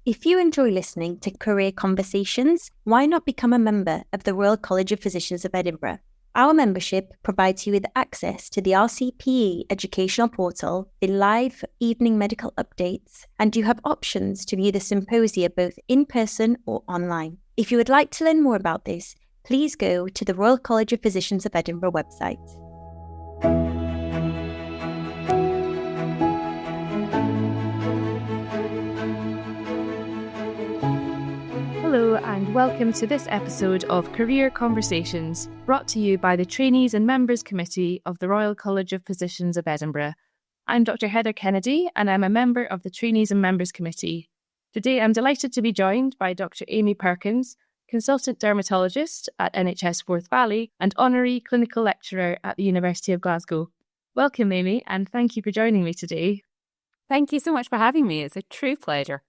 If you enjoy listening to career conversations, why not become a member of the Royal College of Physicians of Edinburgh? Our membership provides you with access to the RCPE educational portal, the live evening medical updates, and you have options to view the symposia both in person or online. If you would like to learn more about this, please go to the Royal College of Physicians of Edinburgh website. Hello and welcome to this episode of Career Conversations, brought to you by the Trainees and Members Committee of the Royal College of Physicians of Edinburgh. I'm Dr Heather Kennedy and I'm a member of the Trainees and Members Committee. Today I'm delighted to be joined by Dr Amy Perkins, Consultant Dermatologist at NHS Forth Valley and Honorary Clinical Lecturer at the University of Glasgow. Welcome, Amy, and thank you for joining me today. Thank you so much for having me. It's a true pleasure.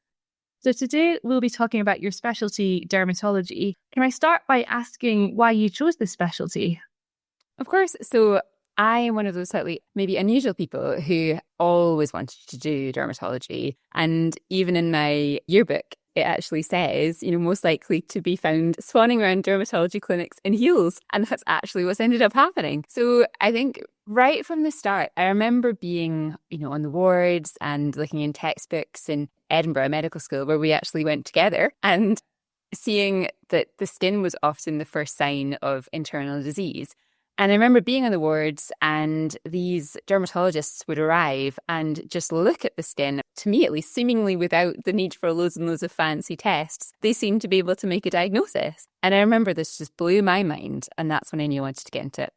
So today we'll be talking about your specialty, dermatology. Can I start by asking why you chose this specialty? Of course. So I am one of those slightly maybe unusual people who always wanted to do dermatology. And even in my yearbook, it actually says, most likely to be found swanning around dermatology clinics in heels. And that's actually what's ended up happening. So I think right from the start, I remember being, on the wards and looking in textbooks in Edinburgh Medical School where we actually went together and seeing that the skin was often the first sign of internal disease. And I remember being on the wards and these dermatologists would arrive and just look at the skin, to me at least, seemingly without the need for loads and loads of fancy tests. They seemed to be able to make a diagnosis. And I remember this just blew my mind. And that's when I knew I wanted to get into it.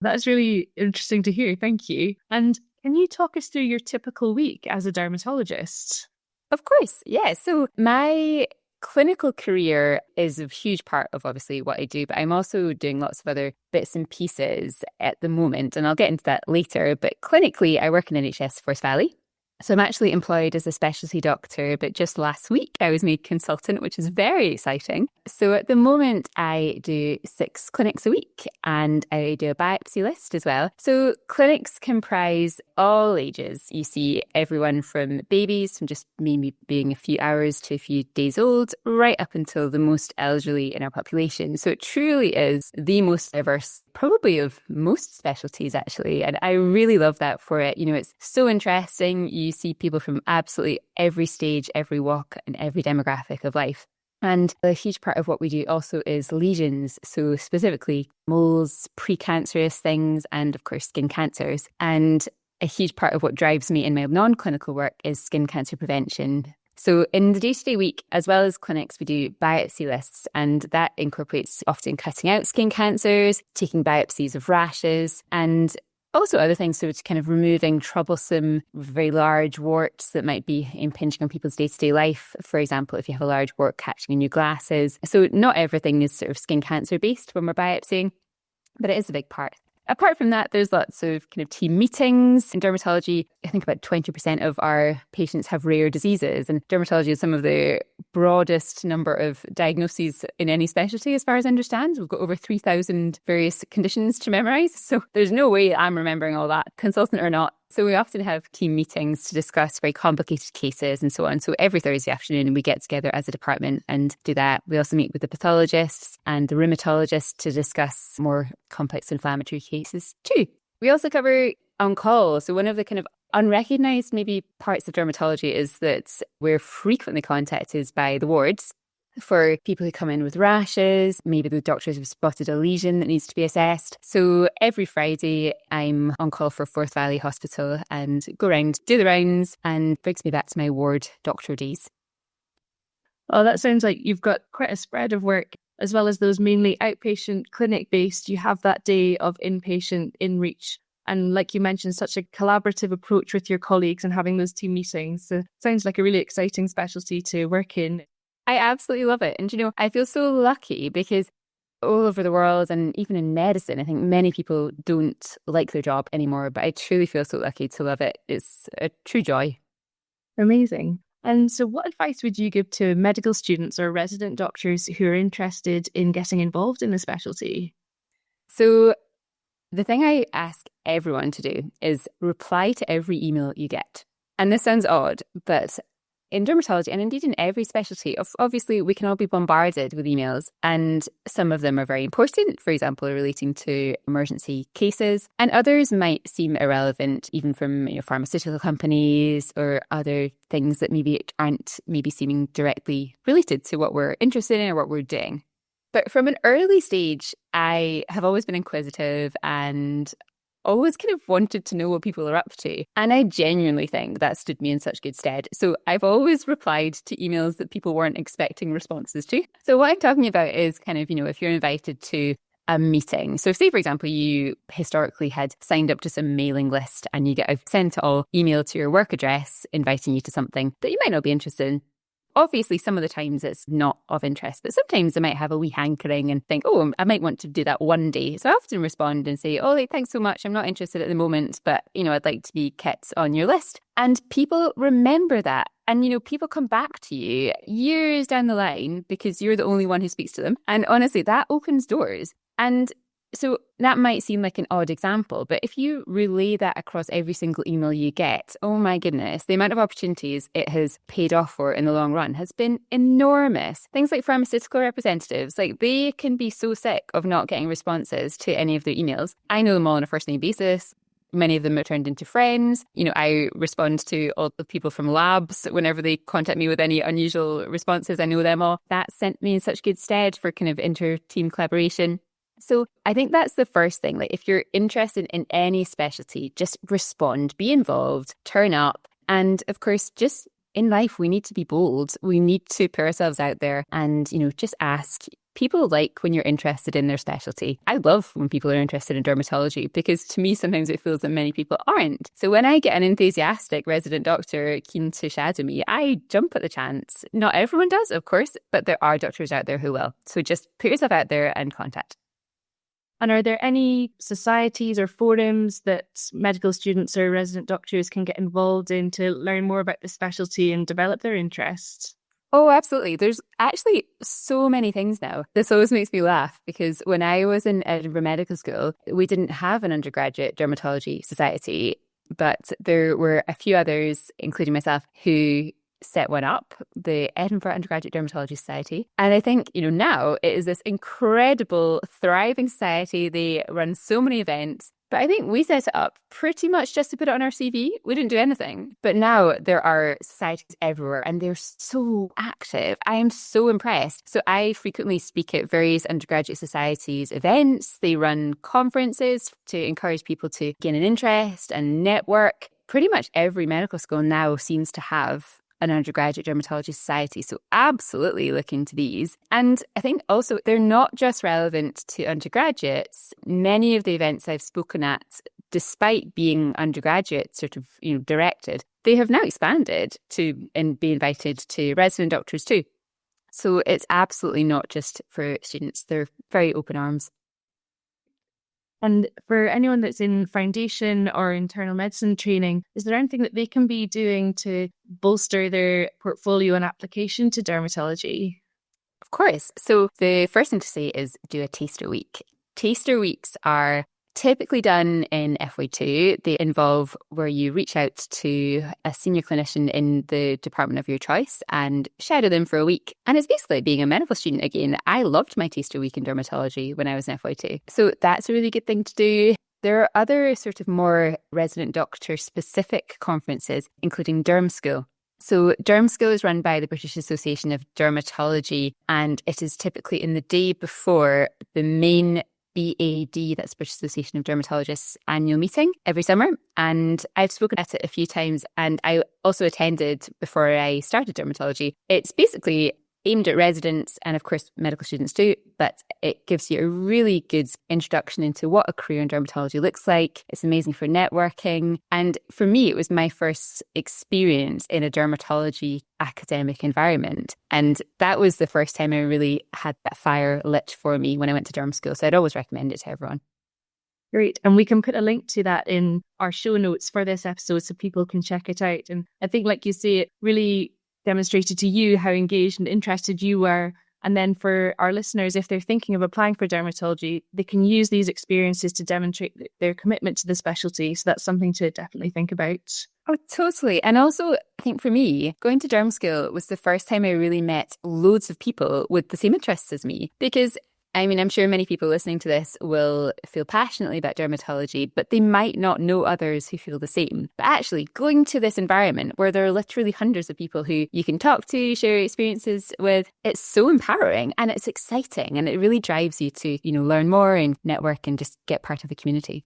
That's really interesting to hear. Thank you. And can you talk us through your typical week as a dermatologist? Of course. Yeah. So my clinical career is a huge part of obviously what I do, but I'm also doing lots of other bits and pieces at the moment, and I'll get into that later. But clinically, I work in NHS Forth Valley. So I'm actually employed as a specialty doctor, but just last week I was made consultant, which is very exciting. So at the moment I do 6 clinics a week and I do a biopsy list as well. So clinics comprise all ages. You see everyone from babies, from just maybe being a few hours to a few days old, right up until the most elderly in our population. So it truly is the most diverse, probably of most specialties actually. And I really love that for it. It's so interesting. You see people from absolutely every stage, every walk, and every demographic of life. And a huge part of what we do also is lesions. So specifically moles, precancerous things, and of course skin cancers. And a huge part of what drives me in my non-clinical work is skin cancer prevention. So in the day-to-day week, as well as clinics, we do biopsy lists, and that incorporates often cutting out skin cancers, taking biopsies of rashes, and also other things, so it's kind of removing troublesome, very large warts that might be impinging on people's day-to-day life. For example, if you have a large wart catching in your glasses. So not everything is sort of skin cancer based when we're biopsying, but it is a big part. Apart from that, there's lots of kind of team meetings. In dermatology, I think about 20% of our patients have rare diseases, and dermatology is some of the broadest number of diagnoses in any specialty, as far as I understand. We've got over 3,000 various conditions to memorise, so there's no way I'm remembering all that, consultant or not. So we often have team meetings to discuss very complicated cases and so on. So every Thursday afternoon we get together as a department and do that. We also meet with the pathologists and the rheumatologists to discuss more complex inflammatory cases too. We also cover on-call. So one of the kind of unrecognised maybe parts of dermatology is that we're frequently contacted by the wards for people who come in with rashes. Maybe the doctors have spotted a lesion that needs to be assessed. So every Friday I'm on call for Forth Valley Hospital and go around, do the rounds, and brings me back to my ward doctor days. Oh, that sounds like you've got quite a spread of work. As well as those mainly outpatient clinic based, you have that day of inpatient in reach. And like you mentioned, such a collaborative approach with your colleagues and having those team meetings. So it sounds like a really exciting specialty to work in. I absolutely love it. And, I feel so lucky because all over the world and even in medicine, I think many people don't like their job anymore, but I truly feel so lucky to love it. It's a true joy. Amazing. And so what advice would you give to medical students or resident doctors who are interested in getting involved in the specialty? So the thing I ask everyone to do is reply to every email you get. And this sounds odd, but in dermatology and indeed in every specialty, obviously we can all be bombarded with emails, and some of them are very important, for example, relating to emergency cases, and others might seem irrelevant, even from pharmaceutical companies or other things that maybe aren't seeming directly related to what we're interested in or what we're doing. But from an early stage, I have always been inquisitive and always kind of wanted to know what people are up to. And I genuinely think that stood me in such good stead. So I've always replied to emails that people weren't expecting responses to. So what I'm talking about is kind of, if you're invited to a meeting. So say, for example, you historically had signed up to some mailing list and you get a sent all email to your work address inviting you to something that you might not be interested in. Obviously, some of the times it's not of interest, but sometimes I might have a wee hankering and think, oh, I might want to do that one day. So I often respond and say, oh, thanks so much. I'm not interested at the moment, but, I'd like to be kept on your list. And people remember that. And, people come back to you years down the line because you're the only one who speaks to them. And honestly, that opens doors. And so that might seem like an odd example, but if you relay that across every single email you get, oh my goodness, the amount of opportunities it has paid off for in the long run has been enormous. Things like pharmaceutical representatives, they can be so sick of not getting responses to any of their emails. I know them all on a first name basis. Many of them are turned into friends. I respond to all the people from labs whenever they contact me with any unusual responses. I know them all. That sent me in such good stead for kind of inter-team collaboration. So I think that's the first thing. If you're interested in any specialty, just respond, be involved, turn up. And of course, just in life, we need to be bold. We need to put ourselves out there and, just ask. People like when you're interested in their specialty. I love when people are interested in dermatology because to me, sometimes it feels that many people aren't. So when I get an enthusiastic resident doctor keen to shadow me, I jump at the chance. Not everyone does, of course, but there are doctors out there who will. So just put yourself out there and contact. And are there any societies or forums that medical students or resident doctors can get involved in to learn more about the specialty and develop their interest? Oh, absolutely. There's actually so many things now. This always makes me laugh because when I was in Edinburgh Medical School, we didn't have an undergraduate dermatology society, but there were a few others, including myself, who set one up, the Edinburgh Undergraduate Dermatology Society. And I think, now it is this incredible, thriving society. They run so many events. But I think we set it up pretty much just to put it on our CV. We didn't do anything. But now there are societies everywhere and they're so active. I am so impressed. So I frequently speak at various undergraduate societies events. They run conferences to encourage people to gain an interest and network. Pretty much every medical school now seems to have an undergraduate dermatology society. So absolutely look into these. And I think also they're not just relevant to undergraduates. Many of the events I've spoken at, despite being undergraduate sort of, directed, they have now expanded to and be invited to resident doctors too. So it's absolutely not just for students. They're very open arms. And for anyone that's in foundation or internal medicine training, is there anything that they can be doing to bolster their portfolio and application to dermatology? Of course. So the first thing to say is do a taster week. Taster weeks are typically done in FY2. They involve where you reach out to a senior clinician in the department of your choice and shadow them for a week. And it's basically like being a medical student again. I loved my taster week in dermatology when I was in FY2. So that's a really good thing to do. There are other sort of more resident doctor specific conferences, including Derm School. So Derm School is run by the British Association of Dermatology, and it is typically in the day before the main BAD, that's British Association of Dermatologists annual meeting every summer. And I've spoken at it a few times, and I also attended before I started dermatology. It's basically aimed at residents and of course medical students too, but it gives you a really good introduction into what a career in dermatology looks like. It's amazing for networking. And for me, it was my first experience in a dermatology academic environment. And that was the first time I really had that fire lit for me when I went to derm school. So I'd always recommend it to everyone. Great. And we can put a link to that in our show notes for this episode so people can check it out. And I think, like you say, it really demonstrated to you how engaged and interested you were And then for our listeners, if they're thinking of applying for dermatology, they can use these experiences to demonstrate their commitment to the specialty. So that's something to definitely think about. Oh, totally. And also, I think for me, going to derm school was the first time I really met loads of people with the same interests as me. Because, I mean, I'm sure many people listening to this will feel passionately about dermatology, but they might not know others who feel the same. But actually, going to this environment where there are literally hundreds of people who you can talk to, share experiences with, it's so empowering and it's exciting. And it really drives you to, learn more and network and just get part of the community.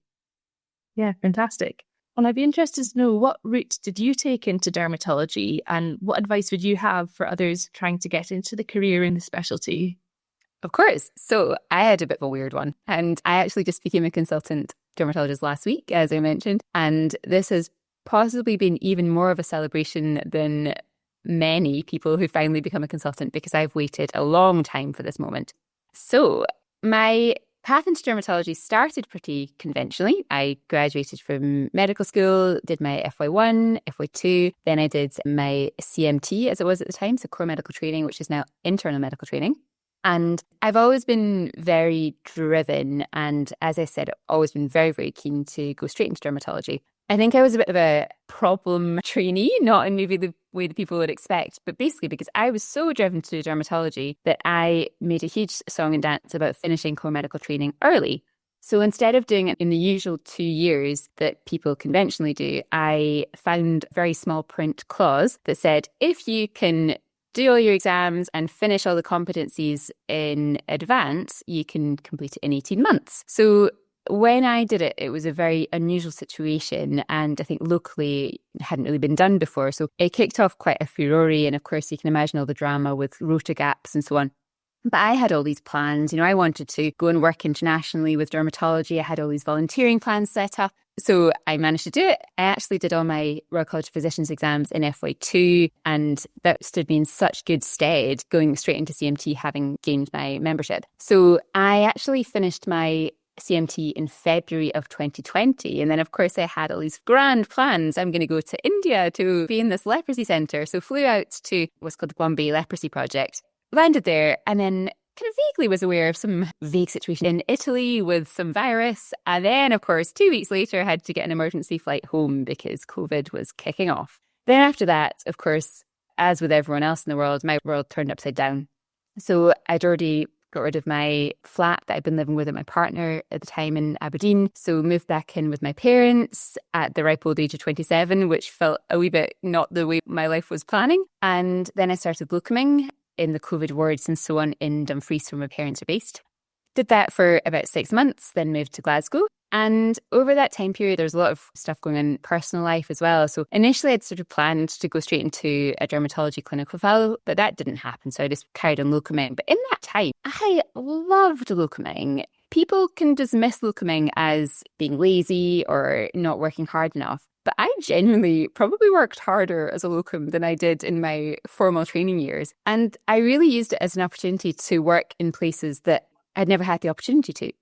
Yeah, fantastic. And I'd be interested to know, what route did you take into dermatology and what advice would you have for others trying to get into the career in the specialty? Of course. So I had a bit of a weird one, and I actually just became a consultant dermatologist last week, as I mentioned. And this has possibly been even more of a celebration than many people who finally become a consultant, because I've waited a long time for this moment. So my path into dermatology started pretty conventionally. I graduated from medical school, did my FY1, FY2, then I did my CMT, as it was at the time, so core medical training, which is now internal medical training. And I've always been very driven and, as I said, always been very, very keen to go straight into dermatology. I think I was a bit of a problem trainee, not in maybe the way that people would expect, but basically because I was so driven to dermatology that I made a huge song and dance about finishing core medical training early. So instead of doing it in the usual 2 years that people conventionally do, I found a very small print clause that said, if you can do all your exams and finish all the competencies in advance, you can complete it in 18 months. So when I did it, it was a very unusual situation, and I think locally it hadn't really been done before. So it kicked off quite a furore, and of course you can imagine all the drama with rota gaps and so on. But I had all these plans. I wanted to go and work internationally with dermatology. I had all these volunteering plans set up. So I managed to do it. I actually did all my Royal College of Physicians exams in FY2, and that stood me in such good stead going straight into CMT, having gained my membership. So I actually finished my CMT in February of 2020. And then, of course, I had all these grand plans. I'm going to go to India to be in this leprosy centre. So flew out to what's called the Bombay Leprosy Project, landed there, and then kind of vaguely was aware of some vague situation in Italy with some virus. And then, of course, 2 weeks later, I had to get an emergency flight home because COVID was kicking off. Then after that, of course, as with everyone else in the world, my world turned upside down. So I'd already got rid of my flat that I'd been living with my partner at the time in Aberdeen. So moved back in with my parents at the ripe old age of 27, which felt a wee bit not the way my life was planning. And then I started locuming in the COVID wards and so on in Dumfries, where my parents are based. Did that for about 6 months, then moved to Glasgow. And over that time period, there's a lot of stuff going on in personal life as well. So initially I'd sort of planned to go straight into a dermatology clinical fellow, but that didn't happen. So I just carried on locuming. But in that time, I loved locuming. People can dismiss locuming as being lazy or not working hard enough. But I genuinely probably worked harder as a locum than I did in my formal training years. And I really used it as an opportunity to work in places that I'd never had the opportunity to.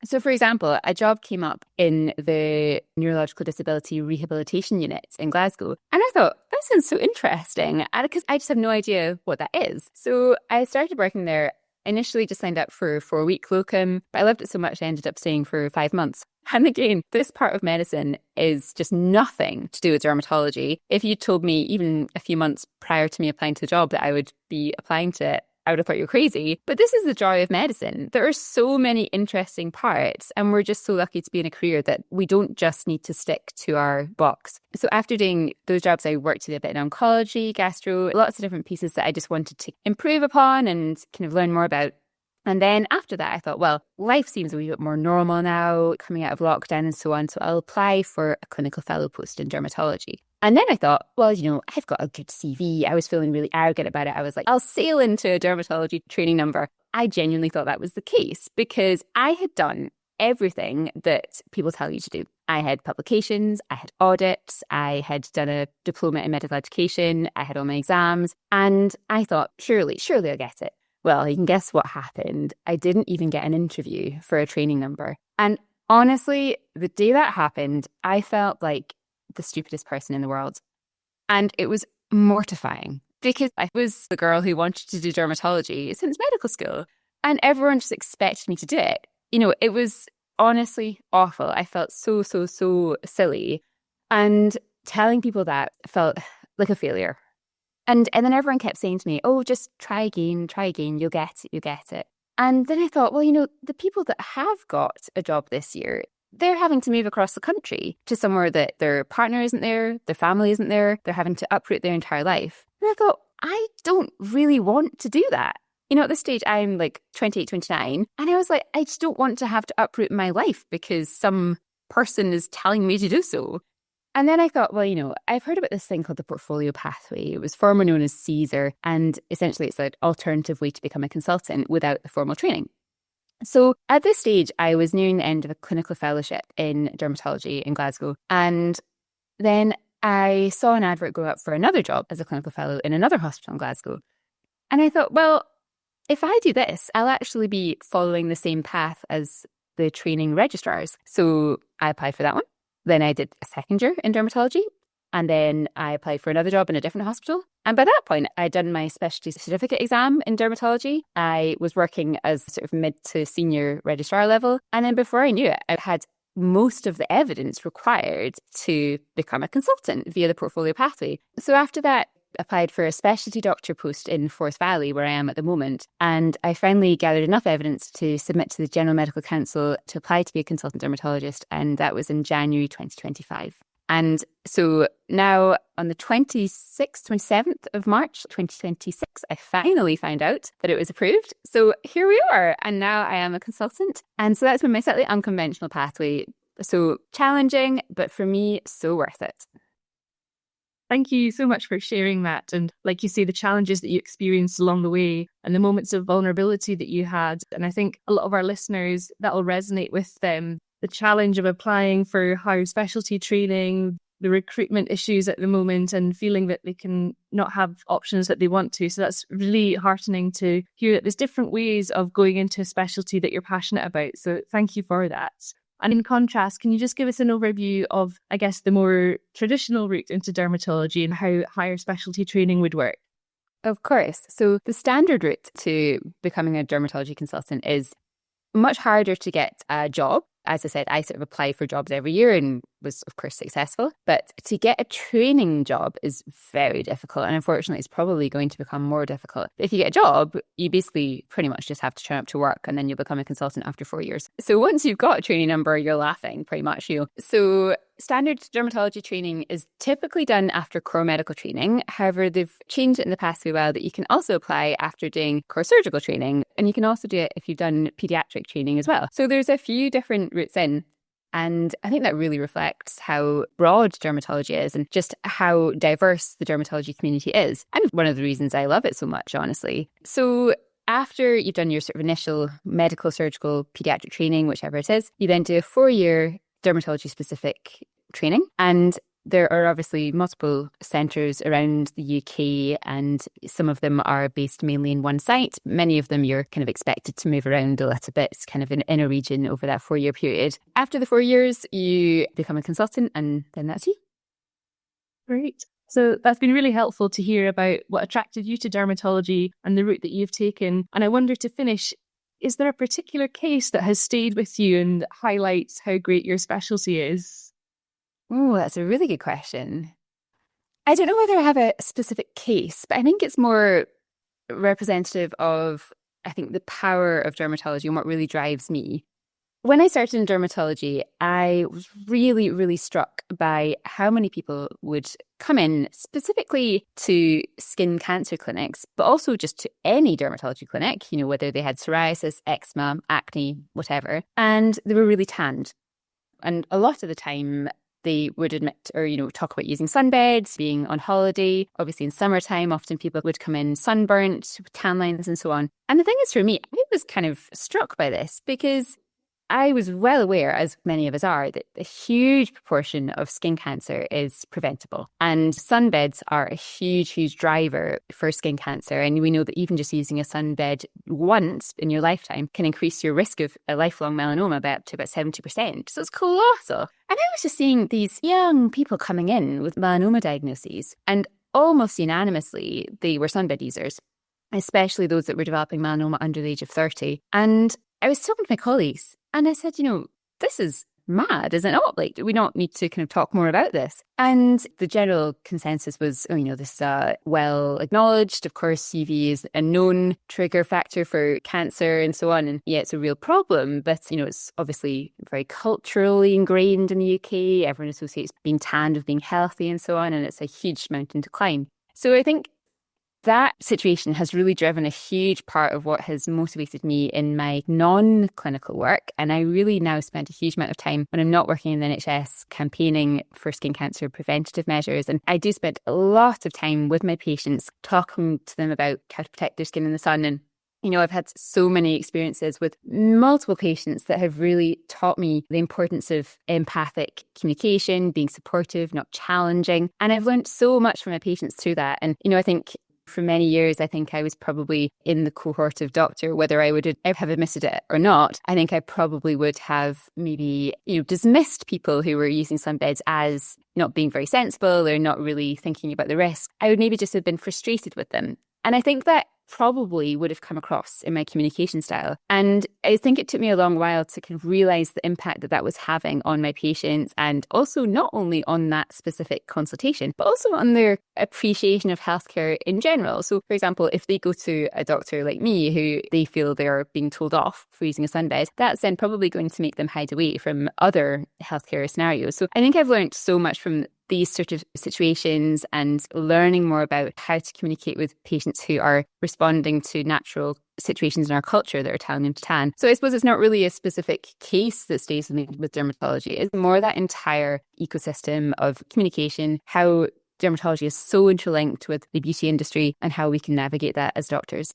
So, for example, a job came up in the Neurological Disability Rehabilitation Unit in Glasgow. And I thought, that sounds so interesting, because I just have no idea what that is. So I started working there. Initially just signed up for a 4-week locum, but I loved it so much I ended up staying for 5 months. And again, this part of medicine is just nothing to do with dermatology. If you told me even a few months prior to me applying to the job that I would be applying to it, I would have thought you were crazy. But this is the joy of medicine. There are so many interesting parts, and we're just so lucky to be in a career that we don't just need to stick to our box. So after doing those jobs, I worked a bit in oncology, gastro, lots of different pieces that I just wanted to improve upon and kind of learn more about. And then after that, I thought, well, life seems a wee bit more normal now, coming out of lockdown and so on. So I'll apply for a clinical fellow post in dermatology. And then I thought, well, I've got a good CV. I was feeling really arrogant about it. I was like, I'll sail into a dermatology training number. I genuinely thought that was the case because I had done everything that people tell you to do. I had publications, I had audits, I had done a diploma in medical education, I had all my exams. And I thought, surely I'll get it. Well, you can guess what happened. I didn't even get an interview for a training number. And honestly, the day that happened, I felt like the stupidest person in the world. And it was mortifying. because I was the girl who wanted to do dermatology since medical school and everyone just expected me to do it. It was honestly awful. I felt so silly. And telling people that felt like a failure. And then everyone kept saying to me, oh, just try again, you'll get it. And then I thought, well, the people that have got a job this year, they're having to move across the country to somewhere that their partner isn't there, their family isn't there, they're having to uproot their entire life. And I thought, I don't really want to do that. At this stage, I'm like 28, 29, and I was like, I just don't want to have to uproot my life because some person is telling me to do so. And then I thought, well, I've heard about this thing called the portfolio pathway. It was formerly known as CSER, and essentially it's an alternative way to become a consultant without the formal training. So at this stage, I was nearing the end of a clinical fellowship in dermatology in Glasgow. And then I saw an advert go up for another job as a clinical fellow in another hospital in Glasgow. And I thought, well, if I do this, I'll actually be following the same path as the training registrars. So I applied for that one. Then I did a second year in dermatology. And then I applied for another job in a different hospital. And by that point, I'd done my specialty certificate exam in dermatology. I was working as sort of mid to senior registrar level. And then before I knew it, I had most of the evidence required to become a consultant via the portfolio pathway. So after that, applied for a specialty doctor post in Forth Valley, where I am at the moment. And I finally gathered enough evidence to submit to the General Medical Council to apply to be a consultant dermatologist. And that was in January 2025. And so now on the 27th of March, 2026, I finally found out that it was approved. So here we are. And now I am a consultant. And so that's been my slightly unconventional pathway. So challenging, but for me, so worth it. Thank you so much for sharing that. And like you say, the challenges that you experienced along the way and the moments of vulnerability that you had. And I think a lot of our listeners, that will resonate with them. The challenge of applying for higher specialty training, the recruitment issues at the moment, and feeling that they can not have options that they want to. So that's really heartening to hear that there's different ways of going into a specialty that you're passionate about. So thank you for that. And in contrast, can you just give us an overview of, I guess, the more traditional route into dermatology and how higher specialty training would work? Of course. So the standard route to becoming a dermatology consultant is much harder to get a job. As I said, I sort of apply for jobs every year and was, of course, successful. But to get a training job is very difficult. And unfortunately, it's probably going to become more difficult. If you get a job, you basically pretty much just have to turn up to work and then you'll become a consultant after 4 years. So once you've got a training number, you're laughing pretty much. So standard dermatology training is typically done after core medical training. However, they've changed it in the past few while that you can also apply after doing core surgical training. And you can also do it if you've done pediatric training as well. So there's a few different routes in. And I think that really reflects how broad dermatology is and just how diverse the dermatology community is. And one of the reasons I love it so much, honestly. So after you've done your sort of initial medical, surgical, pediatric training, whichever it is, you then do a 4-year dermatology-specific training. And there are obviously multiple centres around the UK, and some of them are based mainly in one site. Many of them you're kind of expected to move around a little bit, kind of in a region over that 4-year period. After the 4 years, you become a consultant, and then that's you. Great. So that's been really helpful to hear about what attracted you to dermatology and the route that you've taken. And I wonder, to finish, is there a particular case that has stayed with you and highlights how great your specialty is? Oh, that's a really good question. I don't know whether I have a specific case, but I think it's more representative of, I think, the power of dermatology and what really drives me. When I started in dermatology, I was really, really struck by how many people would come in specifically to skin cancer clinics, but also just to any dermatology clinic, whether they had psoriasis, eczema, acne, whatever, and they were really tanned. And a lot of the time, they would admit or, talk about using sunbeds, being on holiday. Obviously, in summertime, often people would come in sunburnt, with tan lines and so on. And the thing is, for me, I was kind of struck by this because I was well aware, as many of us are, that a huge proportion of skin cancer is preventable. And sunbeds are a huge, huge driver for skin cancer. And we know that even just using a sunbed once in your lifetime can increase your risk of a lifelong melanoma by up to about 70%. So it's colossal. And I was just seeing these young people coming in with melanoma diagnoses. And almost unanimously, they were sunbed users, especially those that were developing melanoma under the age of 30. And I was talking to my colleagues and I said, this is mad, is it not? Like, we don't need to kind of talk more about this. And the general consensus was, this well acknowledged. Of course, UV is a known trigger factor for cancer and so on. And yeah, it's a real problem, but it's obviously very culturally ingrained in the UK. Everyone associates being tanned with being healthy and so on. And it's a huge mountain to climb. So I think that situation has really driven a huge part of what has motivated me in my non-clinical work. And I really now spend a huge amount of time when I'm not working in the NHS campaigning for skin cancer preventative measures. And I do spend a lot of time with my patients talking to them about how to protect their skin in the sun. And I've had so many experiences with multiple patients that have really taught me the importance of empathic communication, being supportive, not challenging. And I've learned so much from my patients through that. And, I think for many years, I think I was probably in the cohort of doctor, whether I would have admitted it or not. I think I probably would have maybe, dismissed people who were using sunbeds as not being very sensible or not really thinking about the risk. I would maybe just have been frustrated with them. And I think that probably would have come across in my communication style. And I think it took me a long while to kind of realize the impact that was having on my patients, and also not only on that specific consultation, but also on their appreciation of healthcare in general. So, for example, if they go to a doctor like me who they feel they're being told off for using a sunbed, that's then probably going to make them hide away from other healthcare scenarios. So I think I've learned so much from these sort of situations and learning more about how to communicate with patients who are responding to natural situations in our culture that are telling them to tan. So I suppose it's not really a specific case that stays with me with dermatology. It's more that entire ecosystem of communication, how dermatology is so interlinked with the beauty industry and how we can navigate that as doctors.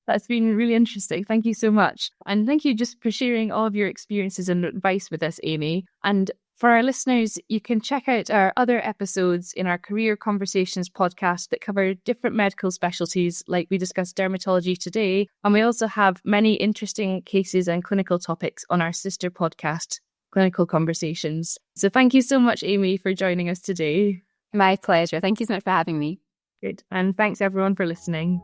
That's been really interesting. Thank you so much. And thank you just for sharing all of your experiences and advice with us, Amy. And for our listeners, you can check out our other episodes in our Career Conversations podcast that cover different medical specialties, like we discussed dermatology today. And we also have many interesting cases and clinical topics on our sister podcast, Clinical Conversations. So thank you so much, Amy, for joining us today. My pleasure. Thank you so much for having me. Good. And thanks everyone for listening.